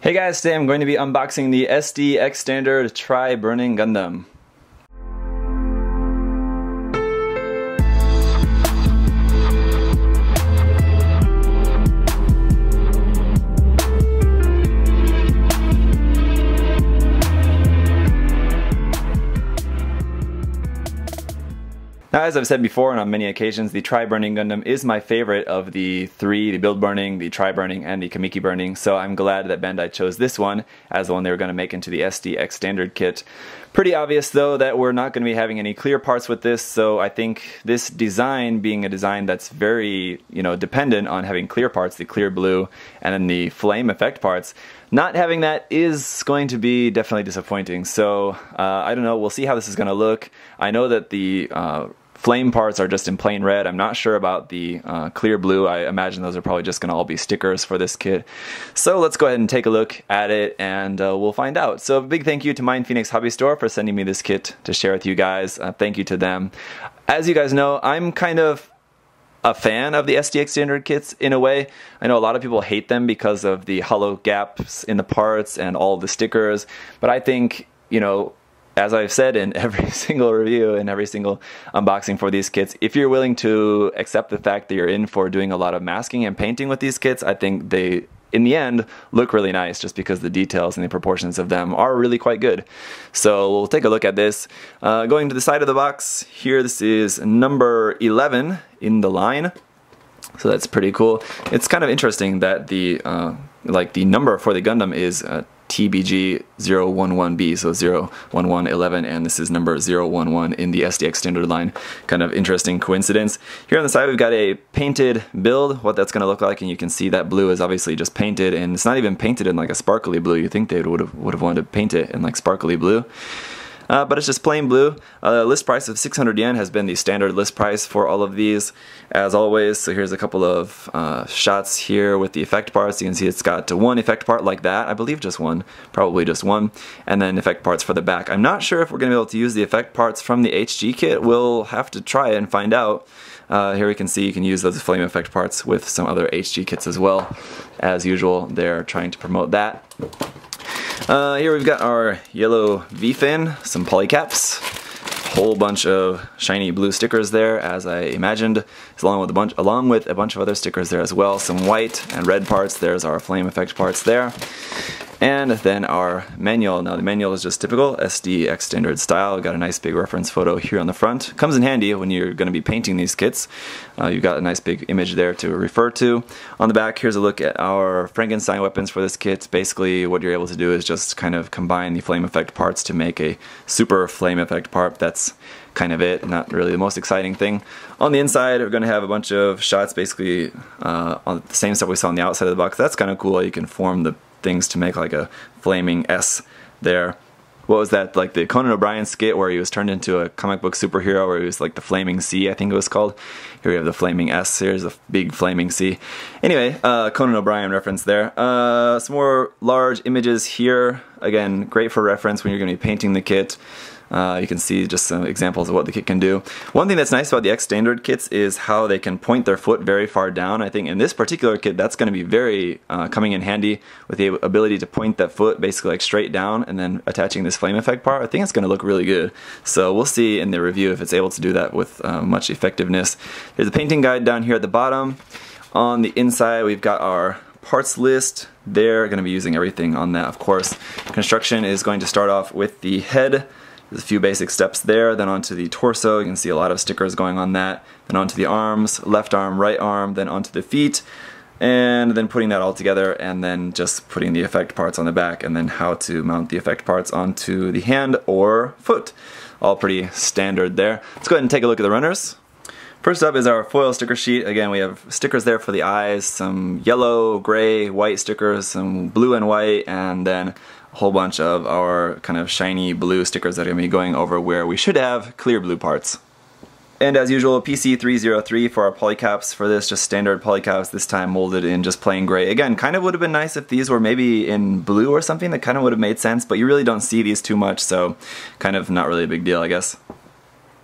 Hey guys, today I'm going to be unboxing the SDX Standard Tri-Burning Gundam. Now, as I've said before and on many occasions, the Tri-Burning Gundam is my favorite of the three, the Build Burning, the Tri-Burning, and the Kamiki Burning, so I'm glad that Bandai chose this one as the one they were going to make into the SDX Standard kit. Pretty obvious though that we're not going to be having any clear parts with this, so I think this design being a design that's very, dependent on having clear parts, the clear blue, and then the flame effect parts, not having that is going to be definitely disappointing. So I don't know, we'll see how this is going to look. I know that the flame parts are just in plain red. I'm not sure about the clear blue. I imagine those are probably just going to all be stickers for this kit. So let's go ahead and take a look at it and we'll find out. So a big thank you to MindFenix Hobby Store for sending me this kit to share with you guys. Thank you to them. As you guys know, I'm kind of a fan of the SDX Standard kits in a way. I know a lot of people hate them because of the hollow gaps in the parts and all the stickers, but I think, as I've said in every single review and every single unboxing for these kits, if you're willing to accept the fact that you're in for doing a lot of masking and painting with these kits, I think they, in the end, look really nice just because the details and the proportions of them are really quite good. So we'll take a look at this. Going to the side of the box, here this is number 11 in the line. So that's pretty cool. It's kind of interesting that the number for the Gundam is TBG011B, so 01111, and this is number 011 in the SDX Standard line. Kind of interesting coincidence. Here on the side we've got a painted build, what that's going to look like, and you can see that blue is obviously just painted, and it's not even painted in like a sparkly blue. You think they would have wanted to paint it in like sparkly blue. But it's just plain blue. List price of 600 yen has been the standard list price for all of these, as always. So here's a couple of shots here with the effect parts. You can see it's got one effect part like that. I believe just one, probably just one. And then effect parts for the back. I'm not sure if we're going to be able to use the effect parts from the HG kit. We'll have to try it and find out. Here we can see you can use those flame effect parts with some other HG kits as well. As usual, they're trying to promote that. Here we've got our yellow V-fin, some polycaps, whole bunch of shiny blue stickers there, as I imagined, along with a bunch of other stickers there as well. Some white and red parts. There's our flame effect parts there. And then our manual. Now the manual is just typical SDX Standard style. We've got a nice big reference photo here on the front. Comes in handy when you're going to be painting these kits. You've got a nice big image there to refer to. On the back, here's a look at our Frankenstein Weapons for this kit. Basically, what you're able to do is just kind of combine the flame effect parts to make a super flame effect part. That's kind of it, not really the most exciting thing. On the inside, we're going to have a bunch of shots, basically on the same stuff we saw on the outside of the box. That's kind of cool. You can form the things to make like a flaming S there. What was that, like the Conan O'Brien skit where he was turned into a comic book superhero, where he was like the Flaming C, I think it was called. Here we have the flaming S, here's the big flaming C. Anyway, Conan O'Brien reference there. Some more large images here. Again, great for reference when you're going to be painting the kit. You can see just some examples of what the kit can do. One thing that's nice about the X Standard kits is how they can point their foot very far down. I think in this particular kit that's going to be very coming in handy with the ability to point that foot basically like straight down and then attaching this flame effect part. I think it's going to look really good. So we'll see in the review if it's able to do that with much effectiveness. There's a painting guide down here at the bottom. On the inside we've got our parts list. They're going to be using everything on that, of course. Construction is going to start off with the head. There's a few basic steps there, then onto the torso. You can see a lot of stickers going on that. Then onto the arms, left arm, right arm, then onto the feet, and then putting that all together, and then just putting the effect parts on the back, and then how to mount the effect parts onto the hand or foot. All pretty standard there. Let's go ahead and take a look at the runners. First up is our foil sticker sheet. Again, we have stickers there for the eyes, some yellow, gray, white stickers, some blue and white, and then a whole bunch of our kind of shiny blue stickers that are going to be going over where we should have clear blue parts. And as usual, PC303 for our polycaps for this, just standard polycaps, this time molded in just plain gray. Again, kind of would have been nice if these were maybe in blue or something. That kind of would have made sense, but you really don't see these too much, so kind of not really a big deal, I guess.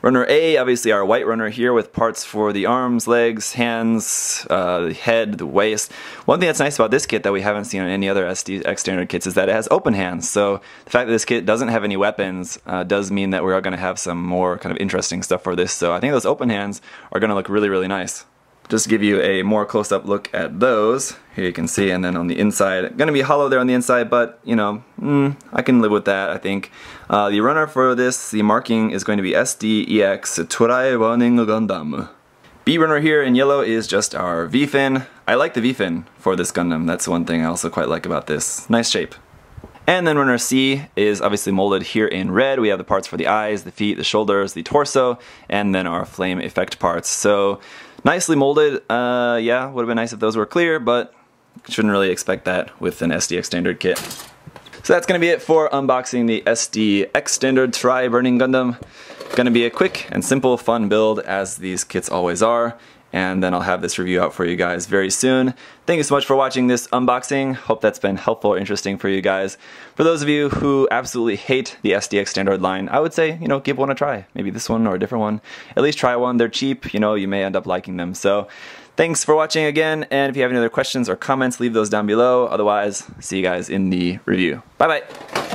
Runner A, obviously our white runner here with parts for the arms, legs, hands, the head, the waist. One thing that's nice about this kit that we haven't seen on any other SDX standard kits is that it has open hands. So the fact that this kit doesn't have any weapons does mean that we are going to have some more kind of interesting stuff for this. So I think those open hands are going to look really, really nice. Just to give you a more close-up look at those, here you can see, and then on the inside, gonna be hollow there on the inside, but you know, I can live with that, I think. The runner for this, the marking is going to be SDEX Running Gundam. B runner here in yellow is just our V-fin. I like the V-fin for this Gundam. That's one thing I also quite like about this. Nice shape. And then runner C is obviously molded here in red. We have the parts for the eyes, the feet, the shoulders, the torso, and then our flame effect parts. So nicely molded. Yeah, would have been nice if those were clear, but shouldn't really expect that with an SDX standard kit. So that's going to be it for unboxing the SDX standard Tri-Burning Gundam. Going to be a quick and simple fun build, as these kits always are. And then I'll have this review out for you guys very soon. Thank you so much for watching this unboxing. Hope that's been helpful or interesting for you guys. For those of you who absolutely hate the SDX standard line, I would say, you know, give one a try. Maybe this one or a different one. At least try one. They're cheap. You know, you may end up liking them. So thanks for watching again. And if you have any other questions or comments, leave those down below. Otherwise, see you guys in the review. Bye-bye.